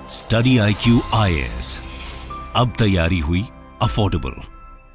Study IQ IAS, अब तैयारी हुई अफोर्डेबल।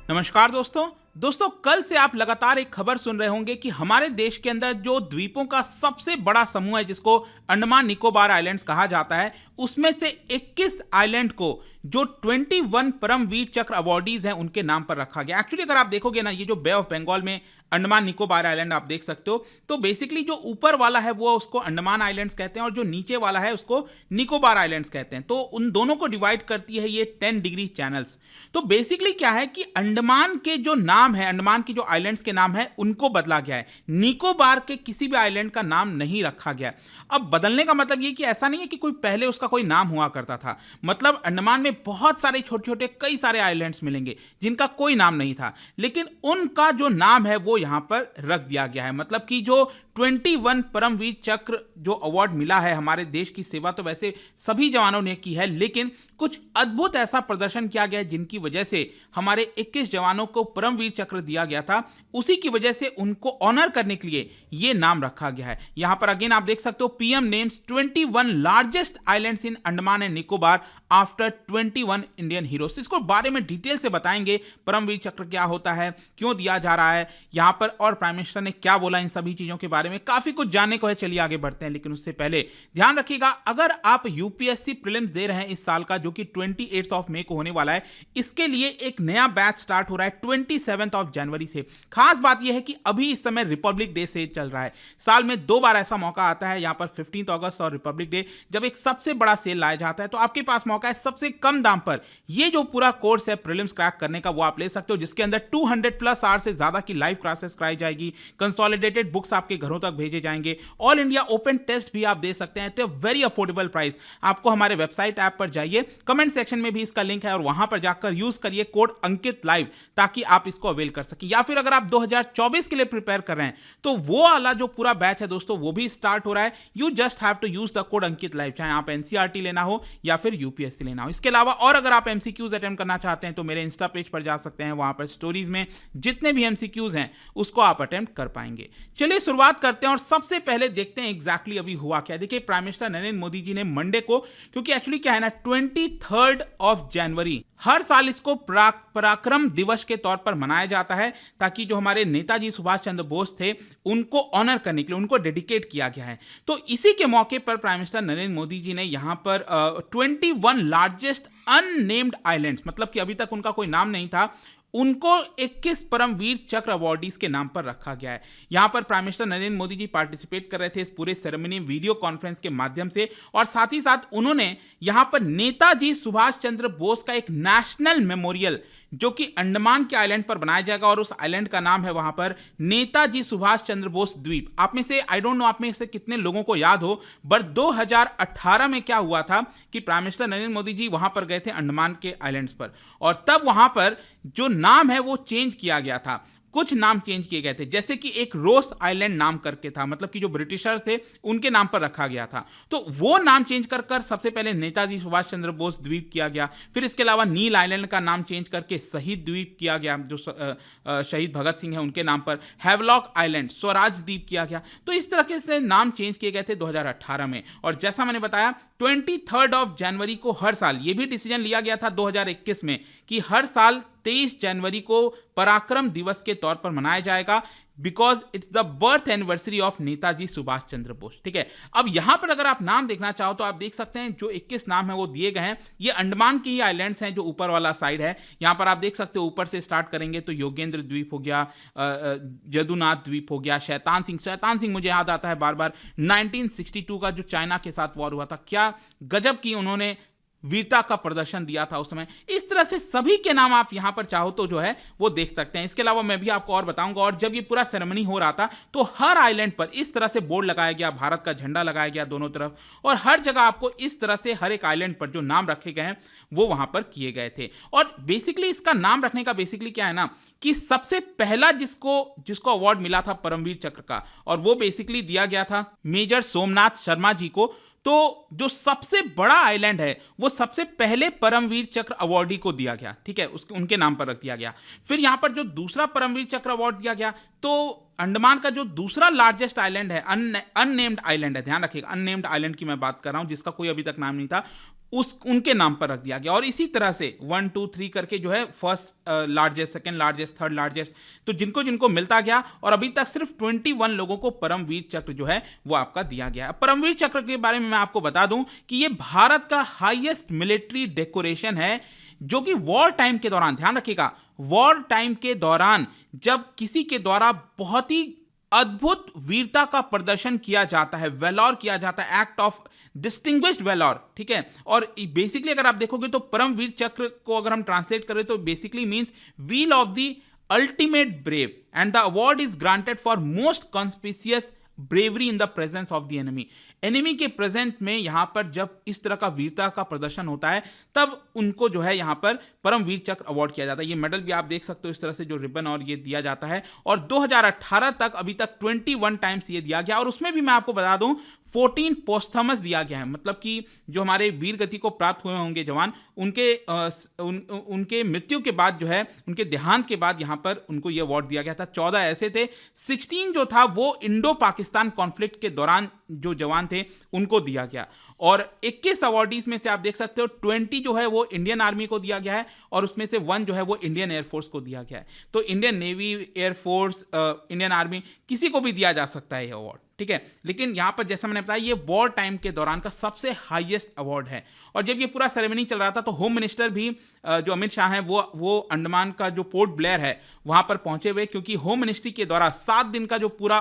नमस्कार दोस्तों, कल से आप लगातार एक खबर सुन रहे होंगे कि हमारे देश के अंदर जो द्वीपों का सबसे बड़ा समूह है जिसको अंडमान निकोबार आइलैंड्स कहा जाता है, उसमें से 21 आइलैंड को जो 21 परमवीर चक्र अवार्डीज हैं उनके नाम पर रखा गया। एक्चुअली अगर आप देखोगे ना, ये जो बे ऑफ बंगाल में अंडमान निकोबार आइलैंड आप देख सकते हो, तो बेसिकली जो ऊपर वाला है वो उसको अंडमान आइलैंड्स कहते हैं और जो नीचे वाला है उसको निकोबार आइलैंड्स कहते हैं। तो उन दोनों को डिवाइड करती है ये 10 डिग्री चैनल्स। तो बेसिकली क्या है कि अंडमान के जो नाम है, अंडमान की जो आइलैंड्स के नाम है उनको बदला गया है, निकोबार के किसी भी आइलैंड का नाम नहीं रखा गया। अब बदलने का मतलब ये कि ऐसा नहीं है कि कोई पहले उसका कोई नाम हुआ करता था। मतलब अंडमान में बहुत सारे छोटे छोटे कई सारे आइलैंड्स मिलेंगे जिनका कोई नाम नहीं था, लेकिन उनका जो नाम है वो यहां पर रख दिया गया है। मतलब कि जो 21 परमवीर चक्र जो अवार्ड मिला है, हमारे देश की सेवा तो वैसे सभी जवानों ने की है, लेकिन कुछ अद्भुत ऐसा प्रदर्शन किया गया जिनकी वजह से हमारे 21 जवानों को परमवीर चक्र दिया गया था। उसी की वजह से उनको ऑनर करने के लिए यह नाम रखा गया है। यहां पर अगेन आप देख सकते हो, PM names 21 largest islands in Andaman and Nicobar after 21 Indian heroes. इसको बारे में डिटेल से बताएंगे, परमवीर चक्र क्या होता है, क्यों दिया जा रहा है यहां पर, और प्राइम मिनिस्टर ने क्या बोला, इन सभी चीजों के बारे में काफी कुछ जानने को है। चलिए आगे बढ़ते हैं, लेकिन उससे पहले ध्यान रखिएगा, अगर आप यूपीएससी प्रीलिम्स दे रहे हैं इस साल का, जो कि 28 मई को होने वाला है, इसके लिए एक नया बैच स्टार्ट हो रहा है 27 जनवरी से। खास बात यह है कि अभी इस समय रिपब्लिक डे से चल रहा है। साल में 2 बार ऐसा मौका आता है, यहां पर 15 अगस्त और रिपब्लिक डे, जब एक सबसे बड़ा सेल लाया जाता है। तो आपके पास मौका है सबसे कम दाम पर ये जो पूरा कोर्स है प्रीलिम्स क्रैक करने का, वो आप ले सकते हो, जिसके अंदर 200+ आवर से ज्यादा की लाइव क्लासेस कराई जाएगी, कंसोलिडेटेड बुक्स आपके घरों तक भेजे जाएंगे, ऑल इंडिया ओपन टेस्ट भी आप दे सकते हैं एट वेरी अफोर्डेबल प्राइस। आपको हमारे वेबसाइट ऐप पर जाइए, कमेंट सेक्शन में भी इसका लिंक है, और वहां पर जाकर यूज करिए कोड अंकित लाइव, ताकि आप इसको अवेल कर सकें। या फिर अगर आप 2024 के लिए प्रिपेयर कर रहे हैं, तो वो वाला जो पूरा बैच है दोस्तों, वो भी स्टार्ट हो रहा है। You just have to use the code Ankit live, चाहे आप एनसीईआरटी लेना हो या फिर यूपीएससी लेना हो। इसके अलावा और अगर आप एमसीक्यूज अटेम्प्ट करना चाहते हैं, तो मेरे इंस्टा पेज पर जा सकते हैं, वहां पर स्टोरीज में जितने भी एमसीक्यूज हैं उसको आप अटेम्प्ट कर पाएंगे। चलिए शुरुआत करते हैं, और सबसे पहले देखते हैं एग्जैक्टली अभी हुआ क्या। देखिए, प्राइम मिनिस्टर नरेंद्र मोदी जी ने मंडे को, क्योंकि एक्चुअली क्या है ना, 23 जनवरी हर साल इसको पराक्रम दिवस के तौर पर मनाया जाता है, ताकि जो हमारे नेताजी सुभाष चंद्र बोस थे उनको ऑनर करने के लिए उनको डेडिकेट किया गया है। तो इसी के मौके पर प्राइम मिनिस्टर नरेंद्र मोदी जी ने यहां पर 21 लार्जेस्ट अननेम्ड आइलैंड्स, मतलब कि अभी तक उनका कोई नाम नहीं था, उनको 21 परमवीर चक्र अवार्डीज के नाम पर रखा गया है। यहां पर prime minister Narendra Modi ji participate कर रहे थे इस पूरे सेरेमनी वीडियो कॉन्फ्रेंस के माध्यम से, और साथ ही साथ उन्होंने यहां पर नेताजी सुभाष चंद्र बोस का एक नेशनल मेमोरियल, जो कि अंडमान के आइलैंड पर बनाया जाएगा, और उस आइलैंड का नाम है वहां पर नेताजी सुभाष चंद्र बोस द्वीप। आप में से, आई डोंट नो आप में से कितने लोगों को याद हो, बट 2018 में क्या हुआ था कि प्राइम मिनिस्टर नरेंद्र मोदी जी वहां पर गए थे अंडमान के आइलैंड्स पर, और तब वहां पर जो नाम है वो चेंज किया गया था। कुछ नाम चेंज किए गए थे, जैसे कि एक रोस आइलैंड नाम करके था, मतलब कि जो ब्रिटिशर्स थे उनके नाम पर रखा गया था, तो वो नाम चेंज कर सबसे पहले नेताजी सुभाष चंद्र बोस द्वीप किया गया। फिर इसके अलावा नील आइलैंड का नाम चेंज करके शहीद द्वीप किया गया, जो शहीद भगत सिंह है उनके नाम पर। हैवलॉक आइलैंड स्वराज द्वीप किया गया। तो इस तरह से नाम चेंज किए गए थे 2018 में। और जैसा मैंने बताया, 23 जनवरी को हर साल, ये भी डिसीजन लिया गया था 2021 में, कि हर साल 23 जनवरी को पराक्रम दिवस के तौर पर मनाया जाएगा, because it's the birth anniversary of Netaji Subhash Chandra Bose. ठीक है, अब यहां पर अगर आप नाम देखना चाहो तो आप देख सकते हैं, जो 21 नाम है वो दिए गए हैं। ये अंडमान के ही आइलैंड्स हैं, जो ऊपर वाला साइड है। यहां पर आप देख सकते हो, ऊपर से स्टार्ट करेंगे तो योगेंद्र द्वीप हो गया, जदुनाथ द्वीप हो गया, शैतान सिंह मुझे याद आता है बार बार, 1962 का जो चाइना के साथ वॉर हुआ था, क्या गजब की उन्होंने वीरता का प्रदर्शन दिया था उस समय। इस तरह से सभी के नाम आप यहां पर चाहो तो जो है वो देख सकते हैं। इसके अलावा मैं भी आपको और बताऊंगा, और जब ये पूरा सेरेमनी हो रहा था तो हर आइलैंड पर इस तरह से बोर्ड लगाया गया, भारत का झंडा लगाया गया दोनों तरफ, और हर जगह आपको इस तरह से हर एक आइलैंड पर जो नाम रखे गए हैं वो वहां पर किए गए थे। और बेसिकली इसका नाम रखने का बेसिकली क्या है ना, कि सबसे पहला जिसको अवार्ड मिला था परमवीर चक्र का, और वो बेसिकली दिया गया था मेजर सोमनाथ शर्मा जी को। तो जो सबसे बड़ा आइलैंड है वो सबसे पहले परमवीर चक्र अवार्डी को दिया गया, ठीक है, उनके नाम पर रख दिया गया। फिर यहां पर जो दूसरा परमवीर चक्र अवार्ड दिया गया, तो अंडमान का जो दूसरा लार्जेस्ट आइलैंड है, अननेम्ड आइलैंड है, ध्यान रखिएगा, अननेम्ड आइलैंड की मैं बात कर रहा हूं, जिसका कोई अभी तक नाम नहीं था, उनके नाम पर रख दिया गया। और इसी तरह से 1 2 3 करके जो है first largest, second largest, third largest, तो जिनको जिनको मिलता गया और अभी तक सिर्फ 21 लोगों को परमवीर चक्र जो है वो आपका दिया गया है। परमवीर चक्र के बारे में मैं आपको बता दूं कि ये भारत का हाईएस्ट मिलिट्री डेकोरेशन है, जो कि वॉर टाइम के दौरान, ध्यान रखिएगा, वॉर टाइम के दौरान जब किसी के द्वारा बहुत ही अद्भुत वीरता का प्रदर्शन किया जाता है, वेलॉर किया जाता है, एक्ट ऑफ डिस्टिंग्विश्ड वेलॉर, ठीक है। और बेसिकली अगर आप देखोगे तो परमवीर चक्र को अगर हम ट्रांसलेट करें तो basically means wheel of the ultimate brave and the award is granted for most conspicuous bravery in the presence of the enemy. Enemy के प्रेजेंट में यहां पर जब इस तरह का वीरता का प्रदर्शन होता है तब उनको जो है यहां पर परमवीर चक्र अवार्ड किया जाता है। ये मेडल भी आप देख सकते हो इस तरह से जो रिबन और ये दिया जाता है, और 2018 तक अभी तक 21 टाइम्स ये दिया गया, और उसमें भी मैं आपको बता दूं 14 पोस्थमस दिया गया है, मतलब कि जो हमारे वीर गति को प्राप्त हुए होंगे जवान, उनके मृत्यु के बाद जो है, उनके देहांत के बाद यहां पर उनको ये अवार्ड दिया गया था। 14 ऐसे थे, 16 जो था वो इंडो पाकिस्तान कॉन्फ्लिक्ट के दौरान जो जवान थे उनको दिया गया, और 21 अवार्डीज में से आप देख सकते हो 20 जो है वो इंडियन आर्मी को दिया गया है, और उसमें से 1 जो है वो इंडियन एयरफोर्स को दिया गया है। तो Indian navy, air force, Indian army, किसी को भी दिया जा सकता है ये अवार्ड, ठीक है। लेकिन यहां पर जैसा मैंने बताया ये वॉर टाइम के दौरान का सबसे हाईएस्ट अवार्ड है। और जब ये पूरा सेरेमनी चल रहा था तो होम मिनिस्टर भी जो अमित शाह हैं वो अंडमान का जो पोर्ट ब्लेयर है वहां पर पहुंचे हुए, क्योंकि होम मिनिस्ट्री के द्वारा 7 दिन का जो पूरा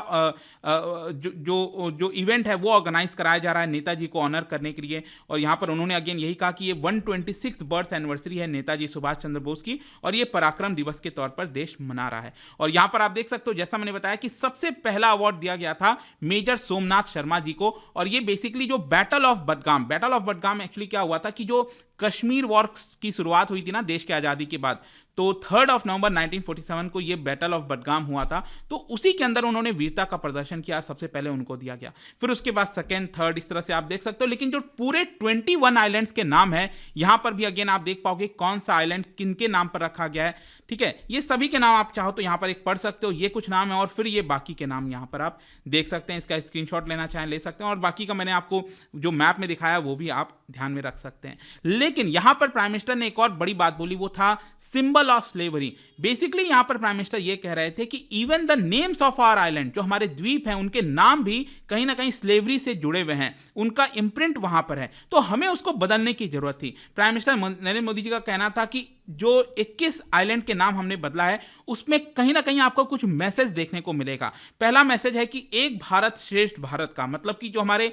जो इवेंट है वो ऑर्गेनाइज कराया जा रहा है नेताजी को ऑनर करने के लिए। और यहां पर उन्होंने अगेन यही कहा कि ये 126th बर्थ एनिवर्सरी है नेताजी सुभाष चंद्र बोस की, और ये पराक्रम दिवस के तौर पर देश मना रहा है। और यहां पर आप देख सकते हो जैसा मैंने बताया कि सबसे पहला अवार्ड दिया गया था मेजर सोमनाथ शर्मा जी को, और ये बेसिकली जो बैटल ऑफ बडगाम एक्चुअली क्या हुआ था कि जो कश्मीर वॉर की शुरुआत हुई थी ना देश की आज़ादी के बाद, तो 3 नवंबर 1947 को ये बैटल ऑफ बडगाम हुआ था, तो उसी के अंदर उन्होंने वीरता का प्रदर्शन किया, सबसे पहले उनको दिया गया। फिर उसके बाद सेकंड, थर्ड, इस तरह से आप देख सकते हो। लेकिन जो पूरे 21 आइलैंड्स के नाम है यहां पर भी अगेन आप देख पाओगे कौन सा आइलैंड किनके नाम पर रखा गया है, ठीक है। ये सभी के नाम आप चाहो तो यहां पर एक पढ़ सकते हो, ये कुछ नाम है, और फिर ये बाकी के नाम यहां पर आप देख सकते हैं। इसका स्क्रीनशॉट लेना चाहें ले सकते हैं, और बाकी का मैंने आपको जो मैप में दिखाया वो भी आप ध्यान में रख सकते हैं। लेकिन यहां पर प्राइम मिनिस्टर ने एक और बड़ी बात बोली, वो था सिंबल ऑफ स्लेवरी। बेसिकली यहां पर प्राइम मिनिस्टर ये कह रहे थे कि even the names of our island, जो हमारे द्वीप हैं उनके नाम भी कहीं ना कहीं स्लेवरी से जुड़े हुए हैं, उनका इंप्रिंट वहां पर है, तो हमें उसको बदलने की जरूरत थी। प्राइम मिनिस्टर नरेंद्र मोदी जी का कहना था कि जो 21 आइलैंड के नाम हमने बदला है उसमें कहीं ना कहीं आपको कुछ मैसेज देखने को मिलेगा। पहला मैसेज है कि एक भारत श्रेष्ठ भारत का, मतलब कि जो हमारे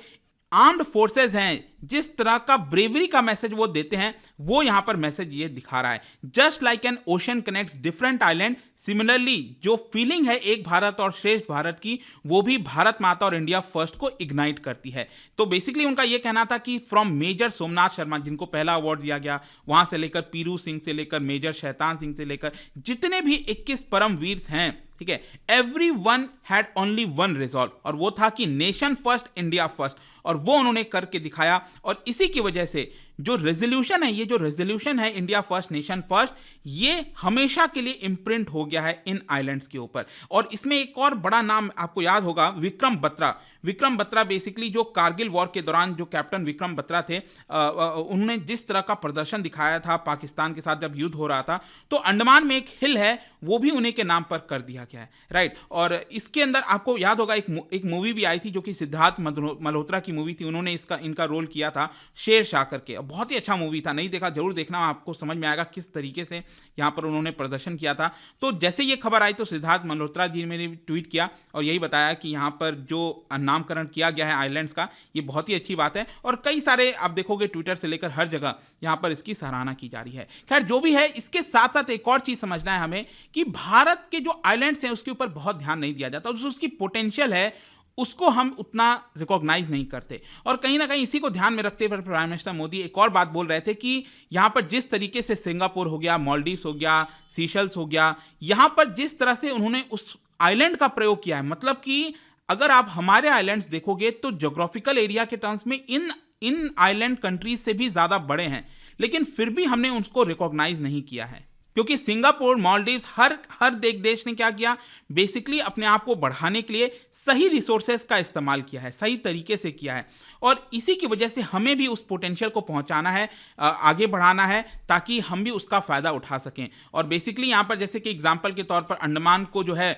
आर्म्ड फोर्सेस हैं जिस तरह का ब्रेवरी का मैसेज वो देते हैं वो यहां पर मैसेज ये दिखा रहा है। Just like an ocean connects different island, similarly जो फीलिंग है एक भारत और श्रेष्ठ भारत की, वो भी भारत माता और इंडिया फर्स्ट को इग्नाइट करती है। तो बेसिकली उनका ये कहना था कि फ्रॉम मेजर सोमनाथ शर्मा, जिनको पहला अवार्ड दिया गया, वहां से लेकर पीरू सिंह से लेकर मेजर शैतान सिंह से लेकर जितने भी 21 परमवीर हैं, ठीक है, everyone had only one resolve, और वो था कि नेशन फर्स्ट इंडिया फर्स्ट, और वो उन्होंने करके दिखाया। और इसी की वजह से जो रेजोल्यूशन है, ये जो रेजोल्यूशन है इंडिया फर्स्ट नेशन फर्स्ट, ये हमेशा के लिए इंप्रिंट हो गया है इन आइलैंड्स के ऊपर। और इसमें एक और बड़ा नाम आपको याद होगा, विक्रम बत्रा। विक्रम बत्रा बेसिकली जो कारगिल वॉर के दौरान जो कैप्टन विक्रम बत्रा थे, उन्होंने जिस तरह का प्रदर्शन दिखाया था पाकिस्तान के साथ जब युद्ध हो रहा था, तो अंडमान में एक हिल है वो भी उन्हीं के नाम पर कर दिया गया है, राइट। और इसके अंदर आपको याद होगा एक मूवी भी आई थी जो कि सिद्धार्थ मल्होत्रा की मूवी थी, उन्होंने इनका रोल किया था शेर शाह करके, बहुत ही अच्छा मूवी था, नहीं देखा जरूर देखना, आपको समझ में आएगा किस तरीके से यहाँ पर उन्होंने प्रदर्शन किया था। तो जैसे ये खबर आई तो सिद्धार्थ मल्होत्रा जी ने ट्वीट किया और यही बताया कि यहाँ पर जो नामकरण किया गया है आइलैंड्स का, ये बहुत ही अच्छी बात है। और कई सारे आप देखोगे ट्विटर से लेकर हर जगह यहाँ पर इसकी सराहना की जा रही है। खैर जो भी है, इसके साथ साथ एक और चीज समझना है हमें कि भारत के जो आइलैंड्स हैं उसके ऊपर बहुत ध्यान नहीं दिया जाता, उसकी पोटेंशियल है उसको हम उतना रिकॉग्नाइज नहीं करते। और कहीं ना कहीं इसी को ध्यान में रखते हुए प्राइम मिनिस्टर मोदी एक और बात बोल रहे थे कि यहाँ पर जिस तरीके से सिंगापुर हो गया, मालदीव्स हो गया, सीशल्स हो गया, यहाँ पर जिस तरह से उन्होंने उस आइलैंड का प्रयोग किया है, मतलब कि अगर आप हमारे आइलैंड्स देखोगे तो ज्योग्राफिकल एरिया के टर्म्स में इन आइलैंड कंट्रीज से भी ज्यादा बड़े हैं, लेकिन फिर भी हमने उसको रिकॉग्नाइज नहीं किया है। क्योंकि सिंगापुर, मालदीव्स, हर देश ने क्या किया, बेसिकली अपने आप को बढ़ाने के लिए सही रिसोर्सेज का इस्तेमाल किया है, सही तरीके से किया है। और इसी की वजह से हमें भी उस पोटेंशियल को पहुंचाना है, आगे बढ़ाना है, ताकि हम भी उसका फायदा उठा सकें। और बेसिकली यहाँ पर जैसे कि एग्जांपल के तौर पर अंडमान को जो है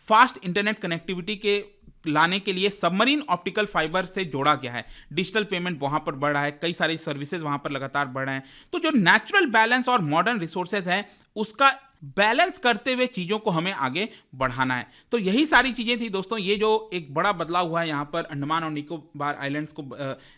फास्ट इंटरनेट कनेक्टिविटी के लाने के लिए सबमरीन ऑप्टिकल फाइबर से जोड़ा गया है। डिजिटल पेमेंट वहां पर बढ़ रहा है, कई सारी सर्विसेज वहां पर लगातार बढ़ रहे हैं। तो जो नेचुरल बैलेंस और मॉडर्न रिसोर्सेज हैं, उसका बैलेंस करते हुए चीज़ों को हमें आगे बढ़ाना है। तो यही सारी चीज़ें थी दोस्तों। ये जो एक बड़ा बदलाव हुआ है यहाँ पर अंडमान और निकोबार आइलैंड्स को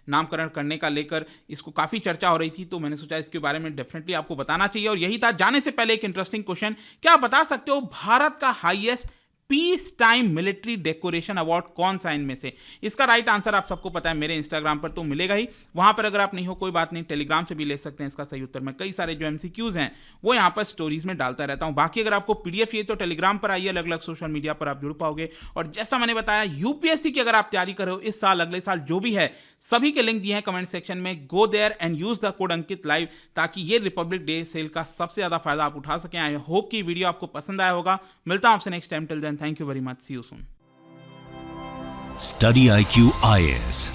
नामकरण करने का लेकर, इसको काफ़ी चर्चा हो रही थी, तो मैंने सोचा इसके बारे में डेफिनेटली आपको बताना चाहिए। और यही था। जाने से पहले एक इंटरेस्टिंग क्वेश्चन, क्या आप बता सकते हो भारत का highest peace time military decoration award कौन सा इनमें से? इसका राइट आंसर आप सबको पता है, मेरे इंस्टाग्राम पर तो मिलेगा ही। वहां पर अगर आप नहीं हो कोई बात नहीं, टेलीग्राम से भी ले सकते हैं इसका सही उत्तर। मैं कई सारे जो एमसीक्यूज हैं वो यहां पर स्टोरीज में डालता रहता हूं। बाकी अगर आपको पीडीएफ चाहिए तो टेलीग्राम पर आइए, अलग अलग सोशल मीडिया पर आप जुड़ पाओगे। और जैसा मैंने बताया, यूपीएससी की अगर आप तैयारी कर रहे हो इस साल, अगले साल, जो भी है, सभी के लिंक दिए हैं कमेंट सेक्शन में। Go there and use the code Ankit live, ताकि ये रिपब्लिक डे सेल का सबसे ज्यादा फायदा आप उठा सकें। आई होप कि वीडियो आपको पसंद आया होगा। मिलता हूं आपसे next time. Till then, thank you very much, see you soon. Study IQ IAS,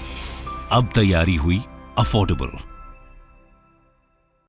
अब तैयारी हुई अफोर्डेबल।